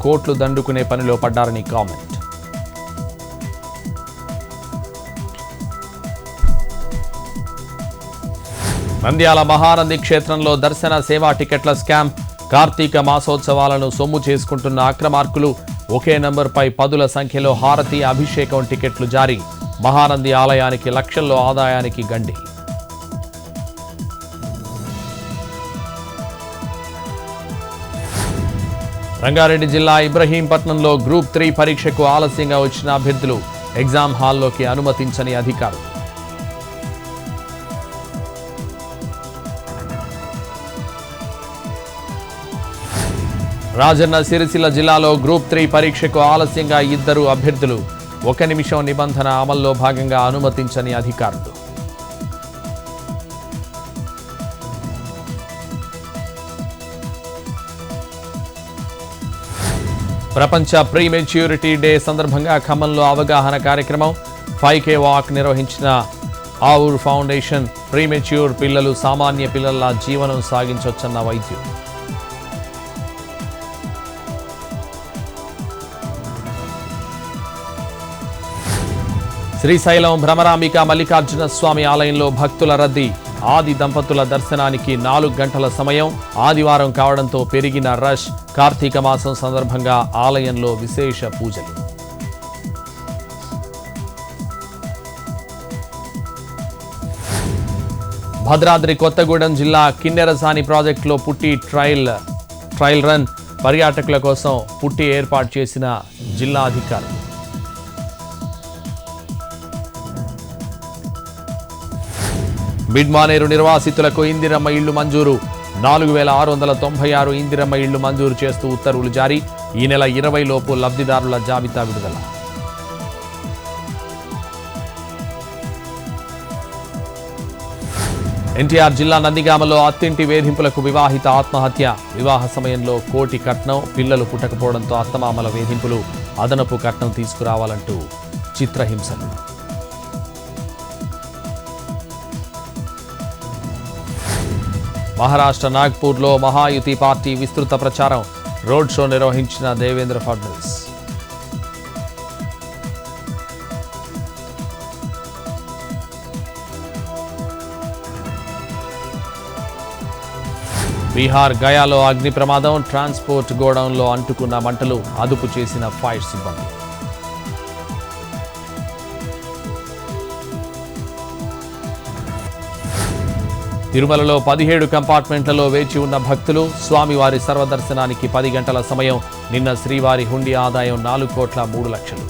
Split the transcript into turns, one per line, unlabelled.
కోట్లు దండుకునే పనిలో పడ్డారని కామెంట్. నంద్యాల మహానంది క్షేత్రంలో దర్శన సేవా టికెట్ల స్కామ్. కార్తీక మాసోత్సవాలను సొమ్ము చేసుకుంటున్న అక్రమార్కులు. ఒకే నంబర్పై పదుల సంఖ్యలో హారతి, అభిషేకం టికెట్లు జారీ. మహానంది ఆలయానికి లక్షల్లో ఆదాయానికి గండి. రంగారెడ్డి జిల్లా ఇబ్రహీంపట్నంలో గ్రూప్ 3 పరీక్షకు ఆలస్యంగా వచ్చిన అభ్యర్థులు ఎగ్జామ్ హాల్లోకి అనుమతించని అధికారులు. రాజన్న సిరిసిల్ల జిల్లాలో గ్రూప్ 3 పరీక్షకు ఆలస్యంగా 2 అభ్యర్థులు. 1 నిమిషం నిబంధన అమల్లో భాగంగా అనుమతించని అధికారులు. ప్రపంచ ప్రీమెచ్యూరిటీ డే సందర్భంగా ఖమ్మంలో అవగాహన కార్యక్రమం. 5K వాక్ నిర్వహించిన ఆవుర్ ఫౌండేషన్. ప్రీమెచ్యూర్ పిల్లలు సామాన్య పిల్లల జీవనం సాగించొచ్చన్న వైద్యులు. శ్రీశైలం భ్రమరాంబిక మల్లికార్జున స్వామి ఆలయంలో భక్తుల రద్దీ. ఆది దంపతుల దర్శనానికి 4 గంటల సమయం. ఆదివారం కావడంతో పెరిగిన రష్. కార్తీక మాసం సందర్భంగా ఆలయంలో విశేష పూజలు. భద్రాద్రి కొత్తగూడెం జిల్లా కిన్నెరసాని ప్రాజెక్టులో పుట్టి ట్రయల్ రన్. పర్యాటకుల కోసం పుట్టి ఏర్పాటు చేసిన జిల్లా అధికారులు. మిడ్మానేరు నిర్వాసితులకు ఇందిరమ్మ ఇళ్లు మంజూరు. 4696 ఇందిరమ్మ ఇళ్లు మంజూరు చేస్తూ ఉత్తర్వులు జారీ. ఈ నెల 20 లోపు లబ్ధిదారుల జాబితా విడుదల. ఎన్టీఆర్ జిల్లా నందిగామలో అత్తింటి వేధింపులకు వివాహిత ఆత్మహత్య. వివాహ సమయంలో కోటి కట్నం. పిల్లలు పుట్టకపోవడంతో అత్తమామల వేధింపులు. అదనపు కట్నం తీసుకురావాలంటూ చిత్రహింసలు. మహారాష్ట్ర నాగ్పూర్లో మహాయుతి పార్టీ విస్తృత ప్రచారం. రోడ్ షో నిర్వహించిన దేవేంద్ర ఫడ్నవీస్. బీహార్ గయాలో అగ్ని ప్రమాదం. ట్రాన్స్పోర్ట్ గోడౌన్లో అంటుకున్న మంటలు. అదుపు చేసిన ఫైర్ సిబ్బంది. తిరుమలలో 17 కంపార్ట్మెంట్లలో వేచి ఉన్న భక్తులు. స్వామివారి సర్వదర్శనానికి 10 గంటల సమయం. నిన్న శ్రీవారి హుండీ ఆదాయం 4,03,00,000.